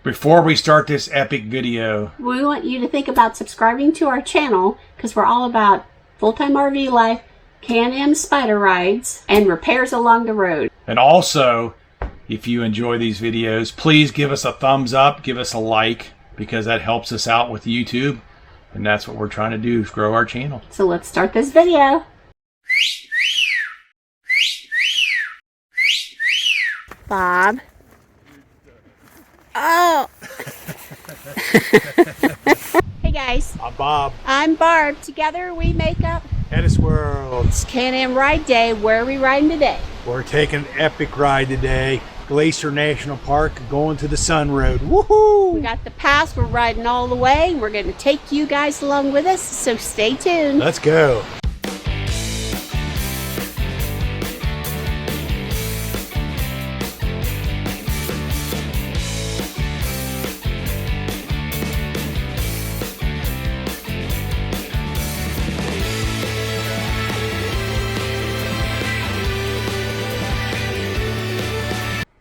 Before we start this epic video, we want you to think about subscribing to our channel because we're all about full-time RV life, Can-Am Spyder rides, and repairs along the road. And also, if you enjoy these videos, please give us a thumbs up, give us a like, because that helps us out with YouTube. And that's what we're trying to do, is grow our channel. So let's start this video. Bob. Oh. Hey guys. I'm Bob. I'm Barb. Together we make up HetteshWorld. It's Can-Am Ride Day. Where are we riding today? We're taking an epic ride today. Glacier National Park, going to the Sun Road. Woohoo! We got the pass. We're riding all the way. We're going to take you guys along with us, so stay tuned. Let's go.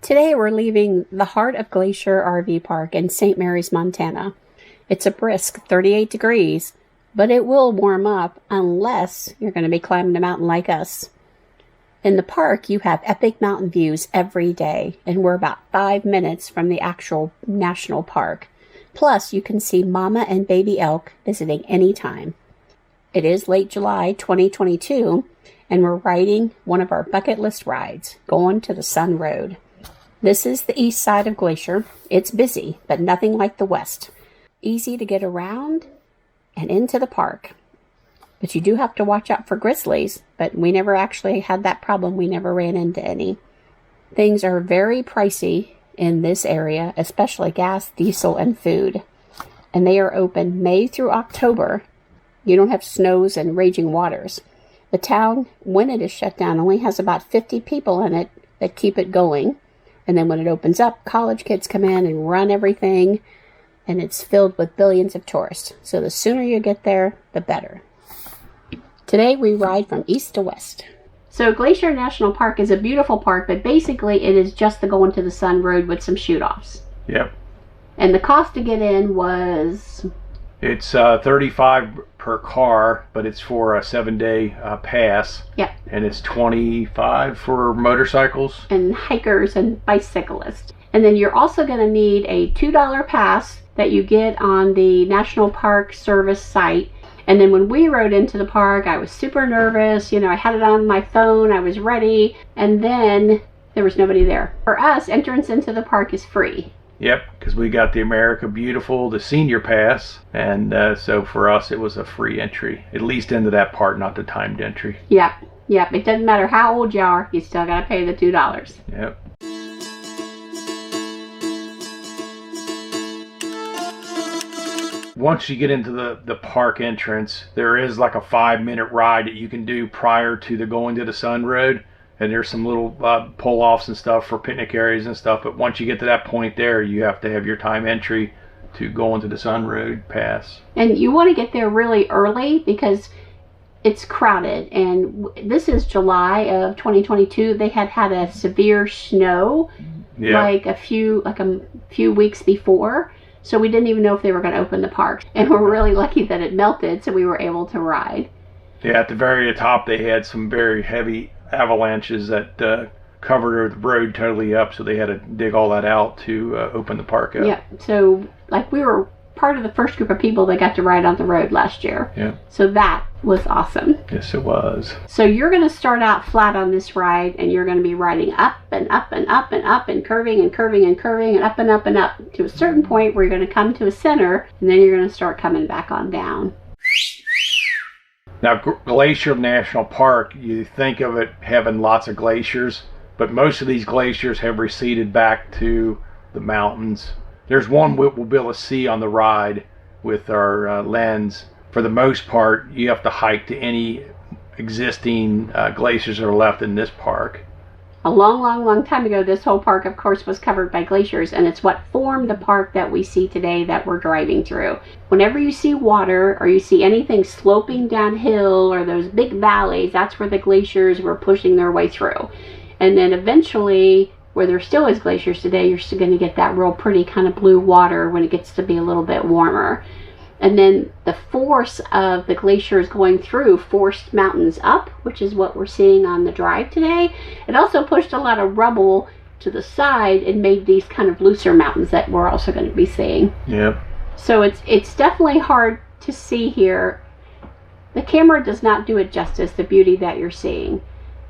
Today we're leaving the heart of Glacier RV Park in St. Mary's, Montana. It's a brisk 38 degrees, but it will warm up unless you're going to be climbing a mountain like us. In the park, you have epic mountain views every day, and we're about 5 minutes from the actual national park. Plus, you can see mama and baby elk visiting anytime. It is late July 2022, and we're riding one of our bucket list rides, going to the Sun Road. This is the east side of Glacier. It's busy, but nothing like the west. Easy to get around and into the park. But you do have to watch out for grizzlies, but we never actually had that problem. We never ran into any. Things are very pricey in this area, especially gas, diesel, and food. And they are open May through October. You don't have snows and raging waters. The town, when it is shut down, only has about 50 people in it that keep it going. And then when it opens up, college kids come in and run everything, and it's filled with billions of tourists. So the sooner you get there, the better. Today we ride from east to west. So Glacier National Park is a beautiful park, but basically it is just the going to the Sun Road with some shoot-offs. Yep. And the cost to get in was... It's $35 per car, but it's for a 7-day pass. Yep. And it's $25 for motorcycles. And hikers and bicyclists. And then you're also going to need a $2 pass that you get on the National Park Service site. And then when we rode into the park, I was super nervous. You know, I had it on my phone. I was ready. And then there was nobody there. For us, entrance into the park is free. Yep, because we got the America Beautiful, the senior pass, and so for us it was a free entry, at least into that part, not the timed entry. Yep, it doesn't matter how old you are, you still got to pay the $2. Yep. Once you get into the park entrance, there is like a 5-minute ride that you can do prior to the going to the Sun Road. And there's some little pull-offs and stuff for picnic areas and stuff. But once you get to that point there, you have to have your time entry to go into the Sun Road pass. And you want to get there really early because it's crowded. And this is July of 2022. They had a severe snow like a few weeks before. So we didn't even know if they were going to open the park. And we're really lucky that it melted, so we were able to ride. Yeah, at the very top, they had some very heavy avalanches that covered the road totally up, so they had to dig all that out to open the park up. Yeah, so like we were part of the first group of people that got to ride on the road last year. Yeah. So that was awesome. Yes, it was. So you're going to start out flat on this ride, and you're going to be riding up and up and up and up and curving and curving and curving and up and up and up to a certain point where you're going to come to a center, and then you're going to start coming back on down. Now, Glacier National Park, you think of it having lots of glaciers, but most of these glaciers have receded back to the mountains. There's one we'll be able to see on the ride with our lens. For the most part, you have to hike to any existing glaciers that are left in this park. A long time ago, this whole park, of course, was covered by glaciers, and it's what formed the park that we see today that we're driving through. Whenever you see water or you see anything sloping downhill or those big valleys, that's where the glaciers were pushing their way through. And then eventually where there still is glaciers today, you're still going to get that real pretty kind of blue water when it gets to be a little bit warmer. And then the force of the glaciers going through forced mountains up, which is what we're seeing on the drive today. It also pushed a lot of rubble to the side and made these kind of looser mountains that we're also going to be seeing. Yep. So it's definitely hard to see here. The camera does not do it justice, the beauty that you're seeing.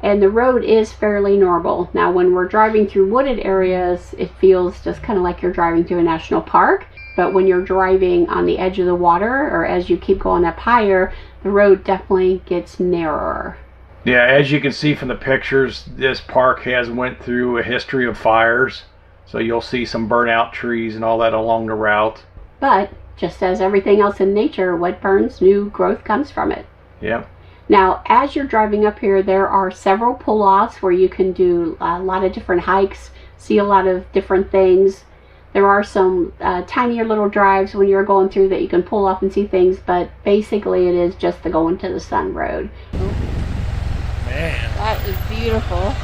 And the road is fairly normal. Now when we're driving through wooded areas, it feels just kind of like you're driving through a national park. But when you're driving on the edge of the water, or as you keep going up higher, the road definitely gets narrower. Yeah, as you can see from the pictures, this park has went through a history of fires. So you'll see some burnt out trees and all that along the route. But just as everything else in nature, what burns, new growth comes from it. Yep. Now, as you're driving up here, there are several pull-offs where you can do a lot of different hikes, see a lot of different things. There are some tinier little drives when you're going through that you can pull off and see things, but basically it is just the going to the sun road. Man. That is beautiful.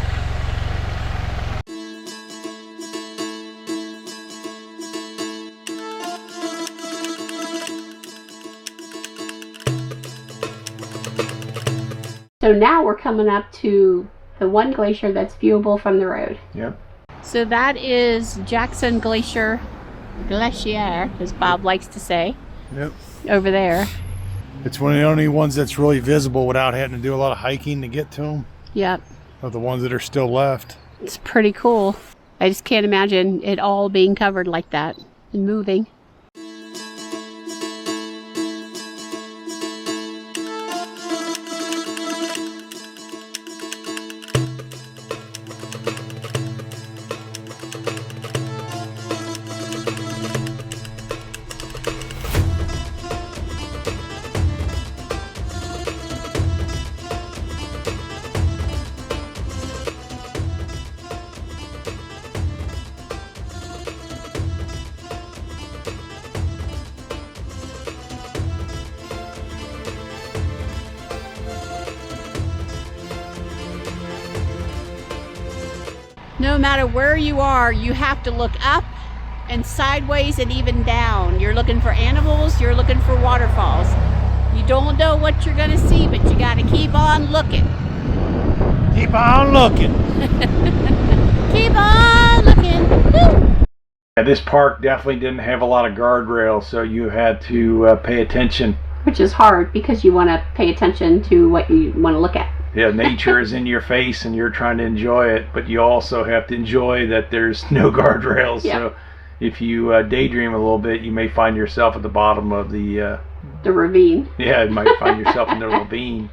So now we're coming up to the one glacier that's viewable from the road. Yep. So that is Jackson Glacier, as Bob likes to say, Yep. over there. It's one of the only ones that's really visible without having to do a lot of hiking to get to them. Yep. Of the ones that are still left. It's pretty cool. I just can't imagine it all being covered like that and moving. No matter where you are, you have to look up and sideways and even down. You're looking for animals, you're looking for waterfalls. You don't know what you're gonna see, but you gotta keep on looking. Keep on looking. Keep on looking. Woo! Yeah, this park definitely didn't have a lot of guardrails, so you had to pay attention. Which is hard because you want to pay attention to what you want to look at. Yeah, nature is in your face and you're trying to enjoy it, but you also have to enjoy that there's no guardrails. Yeah. So if you daydream a little bit, you may find yourself at the bottom of the ravine. Yeah, you might find yourself in the ravine.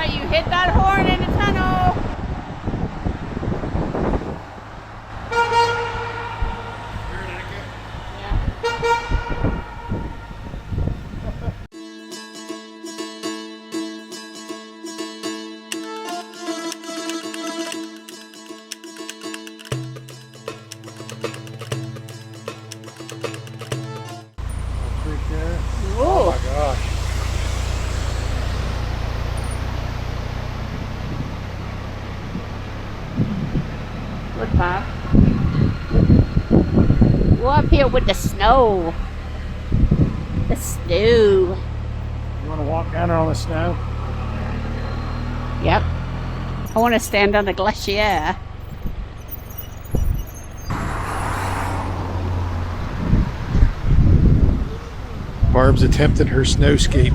You hit that horn in the tunnel. Oh my gosh. Look, Bob. We're up here with the snow. The snow. You want to walk down there on the snow? Yep. I want to stand on the Glacier. Barb's attempted her snowscape.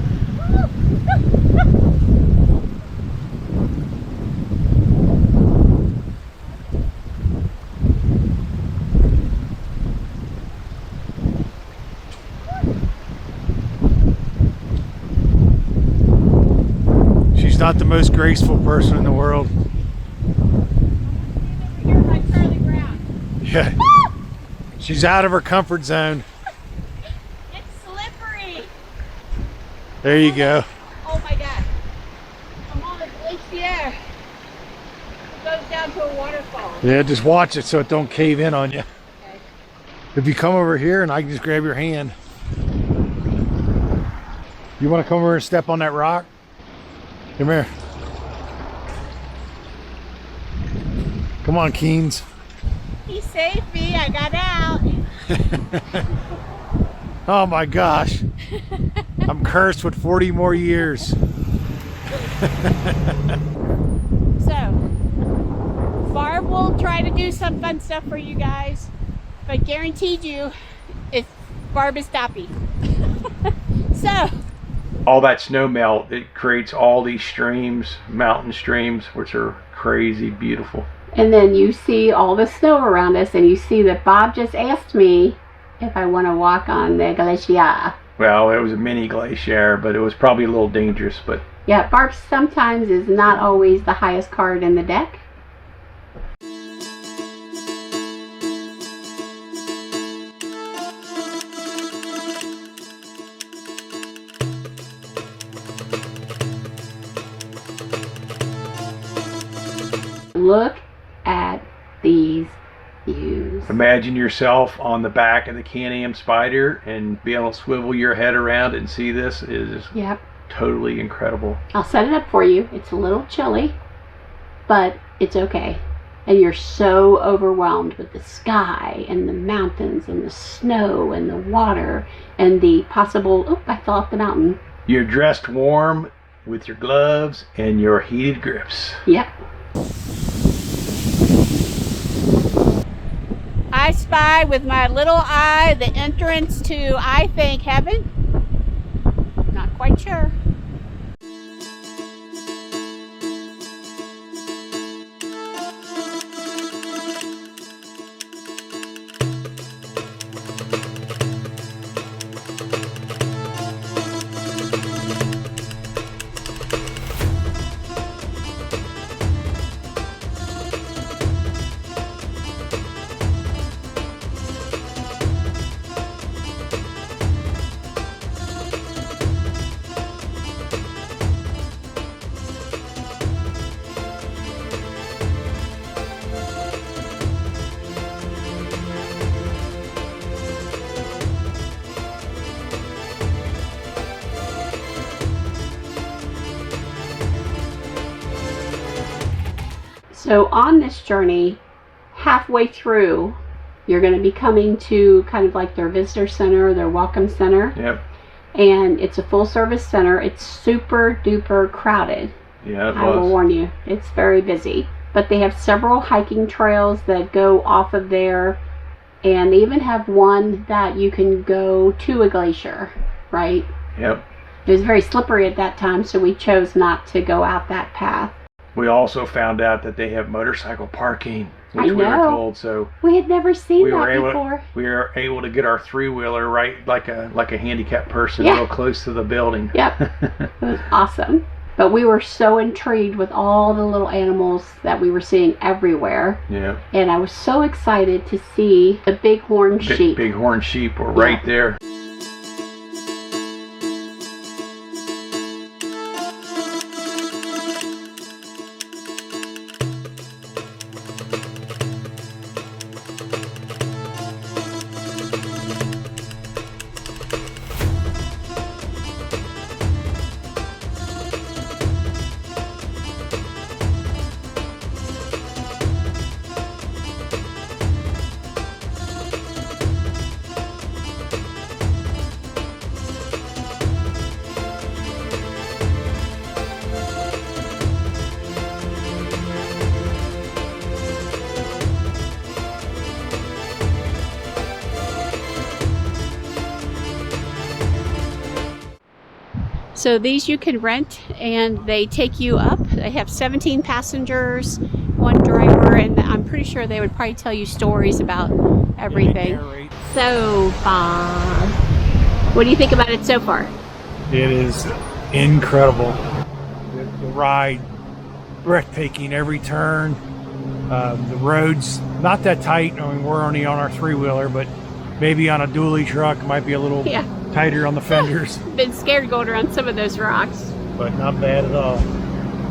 She's not the most graceful person in the world. You're like Charlie Brown. Yeah. She's out of her comfort zone. It's slippery. There you go. Oh my God. I'm on the Glacier. It goes down to a waterfall. Yeah, just watch it so it don't cave in on you. Okay. If you come over here and I can just grab your hand. You want to come over and step on that rock? Come here. Come on, Keens. He saved me. I got out. Oh my gosh. I'm cursed with 40 more years. So, Barb will try to do some fun stuff for you guys, but guaranteed you, Barb is stopping. So, All that snow melt, it creates all these streams, mountain streams, which are crazy beautiful. and then you see all the snow around us, and you see that Bob just asked me if I want to walk on the Glacier. Well, it was a mini glacier, but it was probably a little dangerous, but Yeah, Barb sometimes is not always the highest card in the deck. Look at these views. imagine yourself on the back of the Can-Am Spyder and being able to swivel your head around and see this is Yep. totally incredible. I'll set it up for you. It's a little chilly, but it's okay. And you're so overwhelmed with the sky and the mountains and the snow and the water and the possible, oh, I fell off the mountain. You're dressed warm with your gloves and your heated grips. Yep. I spy with my little eye the entrance to, I think, heaven. Not quite sure. So on this journey, halfway through, you're going to be coming to kind of like their visitor center, their welcome center. Yep. And it's a full service center. It's super duper crowded. Yeah, it I will was. warn you, it's very busy. But they have several hiking trails that go off of there. And they even have one that you can go to a glacier, right? Yep. It was very slippery at that time, so we chose not to go out that path. We also found out that they have motorcycle parking, which I we were know. told. So We had never seen we that were able before. we were able to get our three-wheeler right like a handicapped person, Yeah. real close to the building. Yep. It was awesome. But we were so intrigued with all the little animals that we were seeing everywhere. Yeah. And I was so excited to see the bighorn sheep. Bighorn sheep were right there. So these you can rent and they take you up. They have 17 passengers, 1 driver, and I'm pretty sure they would probably tell you stories about everything. So, Bob, what do you think about it so far? It is incredible. The ride, breathtaking every turn. The roads not that tight. I mean, we're only on our 3-wheeler, but maybe on a dually truck might be a little tighter on the fenders. Been scared going around some of those rocks, but not bad at all.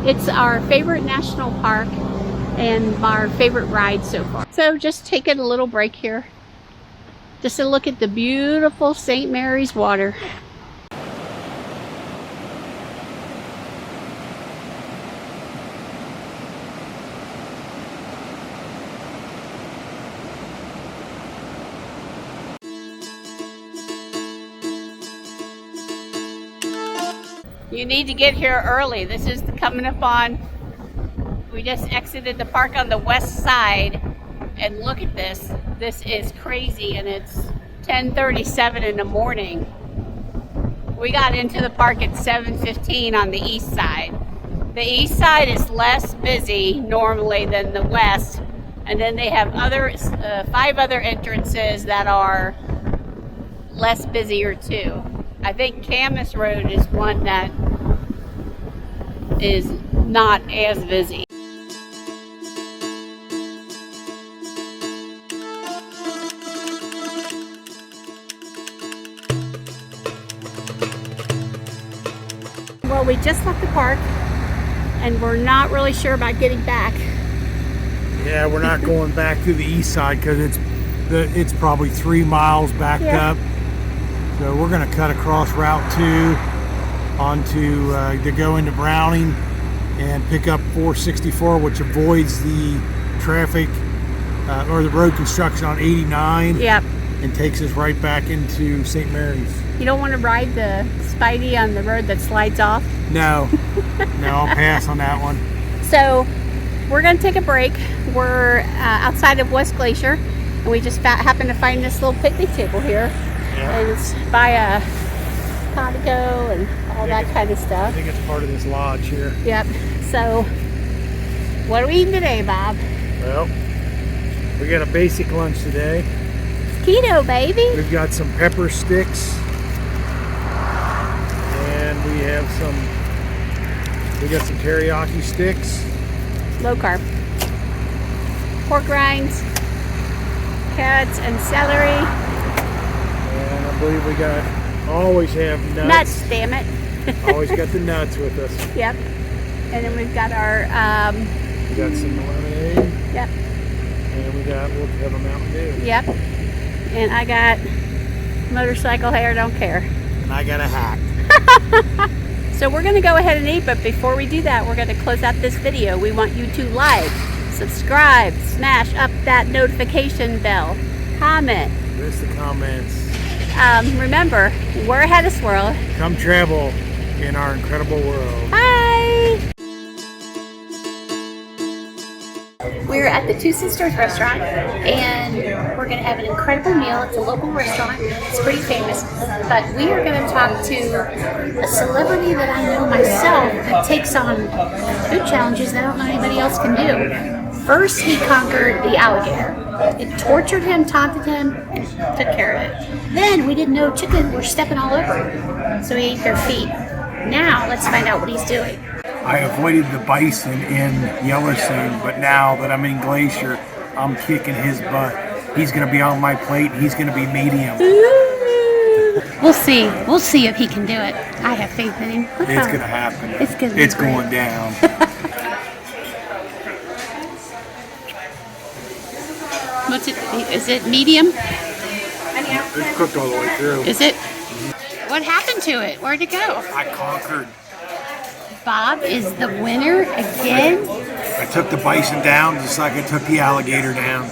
It's our favorite national park and our favorite ride so far. So just taking a little break here, just to look at the beautiful St. Mary's water. You need to get here early. This is coming up on, we just exited the park on the west side, and look at this. This is crazy, and it's 10:37 in the morning. We got into the park at 7:15 on the east side. The east side is less busy normally than the west, and then they have 5 other entrances that are less busier too. I think Camas Road is one that is not as busy. Well, we just left the park and we're not really sure about getting back. Yeah, we're not going back to the east side because it's probably 3 miles backed up. So we're going to cut across Route 2 onto to go into Browning and pick up 464, which avoids the traffic or the road construction on 89. Yep. And takes us right back into St. Mary's. You don't want to ride the Spyder on the road that slides off? No. No, I'll pass on that one. So we're going to take a break. We're outside of West Glacier, and we just happened to find this little picnic table here. Yeah. And it's by a Codigo and all that kind of stuff. I think it's part of this lodge here. Yep. So, what are we eating today, Bob? Well, we got a basic lunch today. Keto, baby. We've got some pepper sticks. And we got some teriyaki sticks. Low carb. Pork rinds, carrots and celery. And I believe we always have nuts. Nuts, damn it. Always got the nuts with us. Yep. And then we've got our... we got some lemonade. Yep. And we'll have a Mountain Dew. Yep. And I got motorcycle hair, don't care. And I got a hat. So we're going to go ahead and eat, but before we do that, we're going to close out this video. We want you to like, subscribe, smash up that notification bell, comment. Miss the comments. Remember, we're HetteshWorld. Come travel in our incredible world. Bye! We're at the Two Sisters restaurant, and we're going to have an incredible meal. It's a local restaurant. It's pretty famous. But we are going to talk to a celebrity that I know myself that takes on food challenges that I don't know anybody else can do. First, he conquered the alligator. It tortured him, taunted him, and took care of it. Then, we didn't know chicken were stepping all over him, so he ate their feet. Now, let's find out what he's doing. I avoided the bison in Yellowstone, but now that I'm in Glacier, I'm kicking his butt. He's going to be on my plate. He's going to be medium. We'll see. We'll see if he can do it. I have faith in him. It's going to happen. It's going down. What's it? Is it medium? It's cooked all the way through. Is it? What happened to it? Where'd it go? I conquered. Bob is the winner again. I took the bison down just like I took the alligator down.